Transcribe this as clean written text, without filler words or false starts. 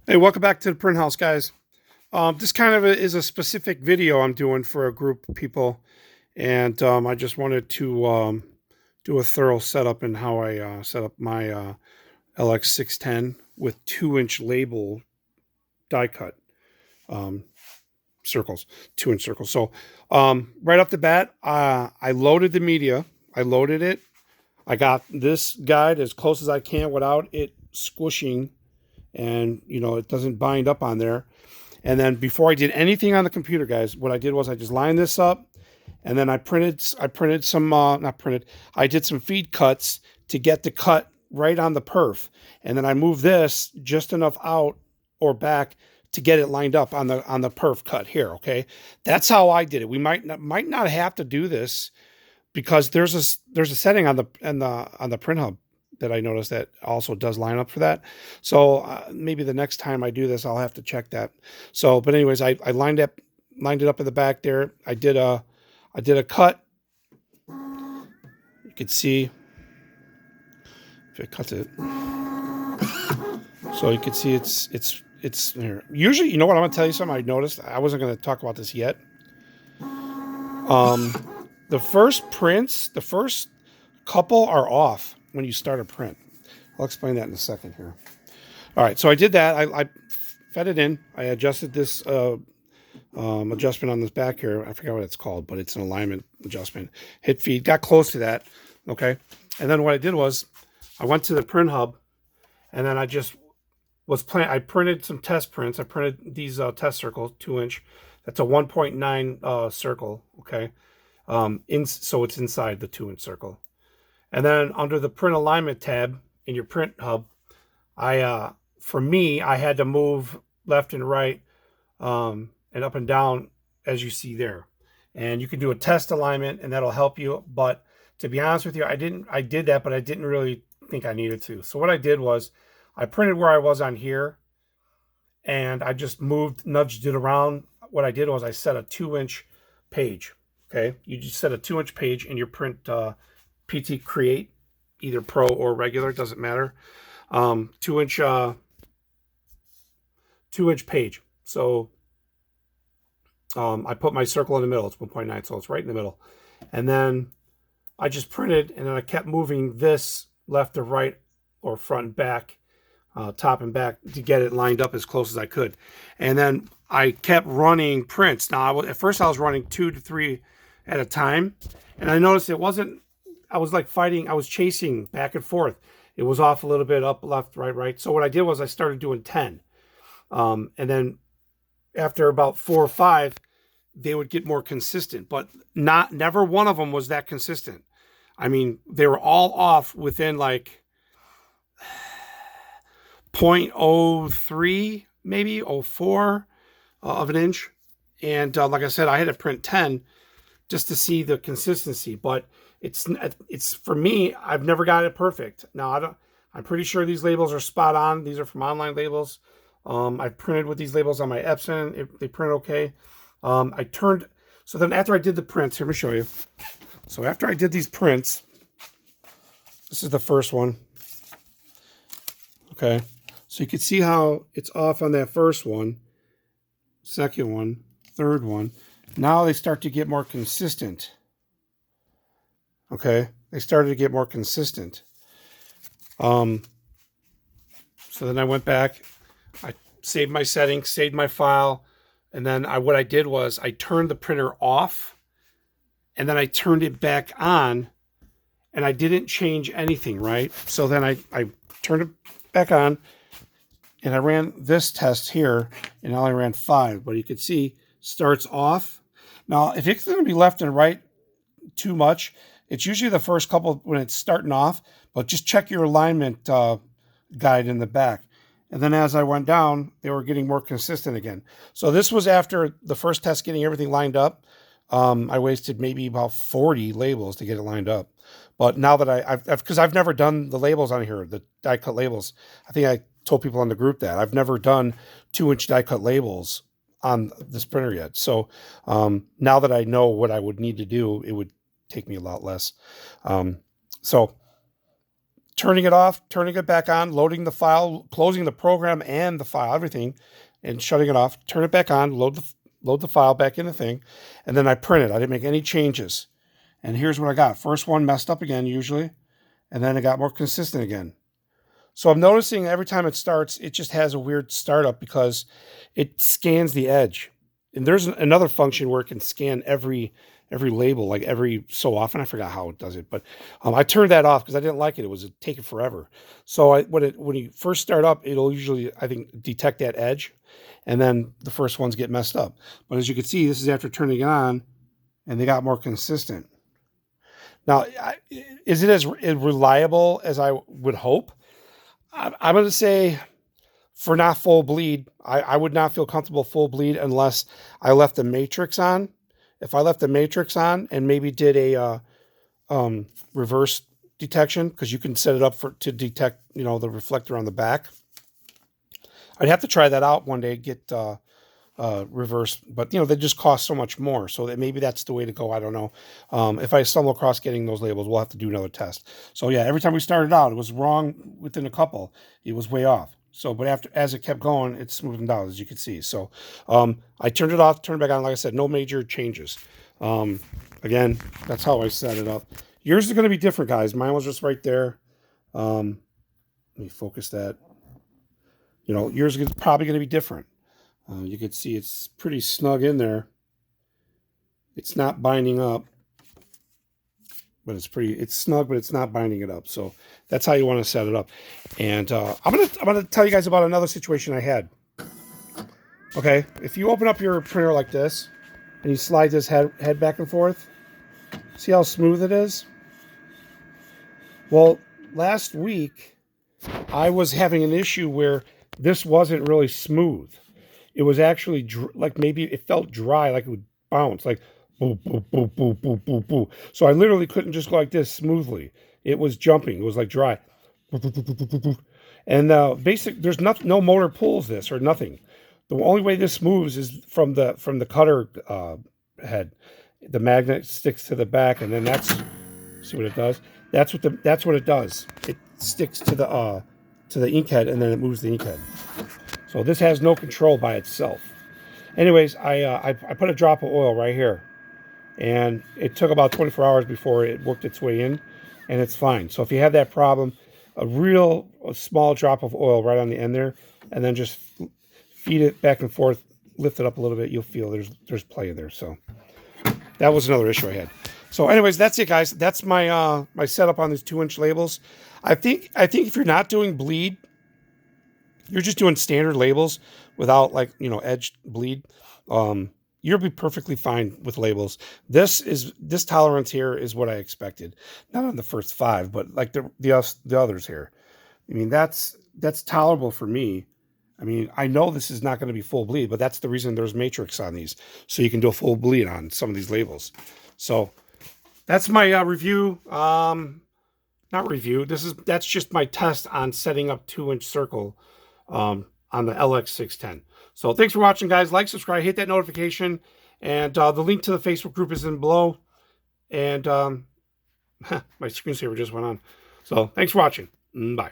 Hey, welcome back to the print house, guys. This kind of is a specific video I'm doing for a group of people, and I just wanted to do a thorough setup in how I set up my LX610 with 2-inch label die cut um, circles, 2-inch circles. So right off the bat, I loaded the media. I loaded it. I got this guide as close as I can without it squishing, and it doesn't bind up on there. And then before I did anything on the computer, guys, what I did was I just lined this up, and then I printed some, not printed, I did some feed cuts to get the cut right on the perf. And then I moved this just enough out or back to get it lined up on the perf cut here. Okay. That's how I did it. We might not have to do this because there's a setting on the print hub that I noticed that also does line up for that. So maybe the next time I do this, I'll have to check that. So, but anyways, I lined it up in the back there. I did a cut. You could see if it cuts it. So you could see it's here. Usually, you know what, I'm gonna tell you something I noticed. I wasn't gonna talk about this yet. The first prints, the first couple are off when you start a print. I'll explain that in a second here. All right, so I did that. I fed it in. I adjusted this adjustment on this back here. I forgot what it's called, but it's an alignment adjustment. Hit feed, got close to that. Okay, and then what I did was I went to the print hub, and then I just I printed some test prints. I printed these test circles, 2-inch. That's a 1.9 circle. Okay, so it's inside the 2-inch circle. And then under the print alignment tab in your print hub, for me, I had to move left and right and up and down as you see there. And you can do a test alignment and that'll help you. But to be honest with you, I did that, but I didn't really think I needed to. So what I did was I printed where I was on here and I just nudged it around. What I did was I set a 2-inch page. Okay. You just set a 2-inch page in your print PT Create, either Pro or regular, doesn't matter. 2-inch 2-inch page. So I put my circle in the middle. It's 1.9, so it's right in the middle. And then I just printed, and then I kept moving this left to right or front and back, top and back, to get it lined up as close as I could. And then I kept running prints. Now, at first I was running 2 to 3 at a time, and I noticed it wasn't, I was like fighting, I was chasing back and forth. It was off a little bit, up, left, right, right. So what I did was I started doing 10. And then after about 4 or 5, they would get more consistent, but never one of them was that consistent. I mean, they were all off within like 0.03, maybe 0.04 of an inch. And like I said, I had to print 10 just to see the consistency, but it's for me, I've never got it perfect. Now I'm pretty sure these labels are spot on. These are from online labels. I've printed with these labels on my Epson. They print okay. So then after I did the prints, here, let me show you. So after I did these prints, this is the first one. Okay. So you can see how it's off on that first one, second one, third one. Now they start to get more consistent. Okay. They started to get more consistent. So then I went back, I saved my settings, saved my file. And then what I did was I turned the printer off and then I turned it back on and I didn't change anything, right? So then I turned it back on and I ran this test here and I only ran 5, but you can see starts off. Now, if it's going to be left and right too much, it's usually the first couple when it's starting off, but just check your alignment guide in the back. And then as I went down, they were getting more consistent again. So this was after the first test, getting everything lined up. I wasted maybe about 40 labels to get it lined up. But now that because I've never done the labels on here, the die cut labels. I think I told people in the group that I've never done 2-inch die cut labels on this printer yet. So now that I know what I would need to do, it would take me a lot less. So turning it off, turning it back on, loading the file, closing the program and the file, everything, and shutting it off, turn it back on, load the file back in the thing, and then I print it. I didn't make any changes. And here's what I got. First one messed up again, usually, and then it got more consistent again. So I'm noticing every time it starts, it just has a weird startup because it scans the edge. And there's another function where it can scan every label, like every so often. I forgot how it does it, but I turned that off because I didn't like it. It was taking forever. So when you first start up, it'll usually, I think, detect that edge, and then the first ones get messed up. But as you can see, this is after turning it on, and they got more consistent. Now, is it as reliable as I would hope? I'm going to say, for not full bleed, I would not feel comfortable full bleed unless I left the matrix on. If I left the matrix on and maybe did a reverse detection, because you can set it up to detect, the reflector on the back. I'd have to try that out one day, get reverse, but they just cost so much more. So that maybe that's the way to go. I don't know. If I stumble across getting those labels, we'll have to do another test. So yeah, every time we started out, it was wrong within a couple. It was way off. So, but as it kept going, it's smoothing down, as you can see. So, I turned it off, turned it back on. Like I said, no major changes. Again, that's how I set it up. Yours is going to be different, guys. Mine was just right there. Let me focus that. Yours is probably going to be different. You can see it's pretty snug in there. It's not binding up, but it's snug, but it's not binding it up. So that's how you want to set it up. And I'm gonna tell you guys about another situation I had. Okay, if you open up your printer like this and you slide this head back and forth, see how smooth it is? Well, last week I was having an issue where this wasn't really smooth. It was actually like maybe it felt dry, like it would bounce, like boo, boo, boo, boo, boo, boo, boo. So I literally couldn't just go like this smoothly. It was jumping. It was like dry. And there's no motor pulls this or nothing. The only way this moves is from the cutter head. The magnet sticks to the back, and then see what it does. That's what it does. It sticks to the ink head, and then it moves the ink head. So this has no control by itself. Anyways, I put a drop of oil right here, and it took about 24 hours before it worked its way in, and it's fine. So if you have that problem, a small drop of oil right on the end there, and then just feed it back and forth, lift it up a little bit, you'll feel there's play in there. So that was another issue I had. So anyways, that's it, guys. That's my my setup on these 2-inch labels. I think if you're not doing bleed, you're just doing standard labels without edged bleed, you'll be perfectly fine with labels. This tolerance here is what I expected. Not on the first 5, but like the others here. I mean, that's tolerable for me. I mean, I know this is not going to be full bleed, but that's the reason there's matrix on these, so you can do a full bleed on some of these labels. So that's my review. Not review. That's just my test on setting up 2-inch circle on the LX610. So thanks for watching, guys. Like, subscribe, hit that notification, and the link to the Facebook group is in below. And my screensaver just went on. So thanks for watching. Bye.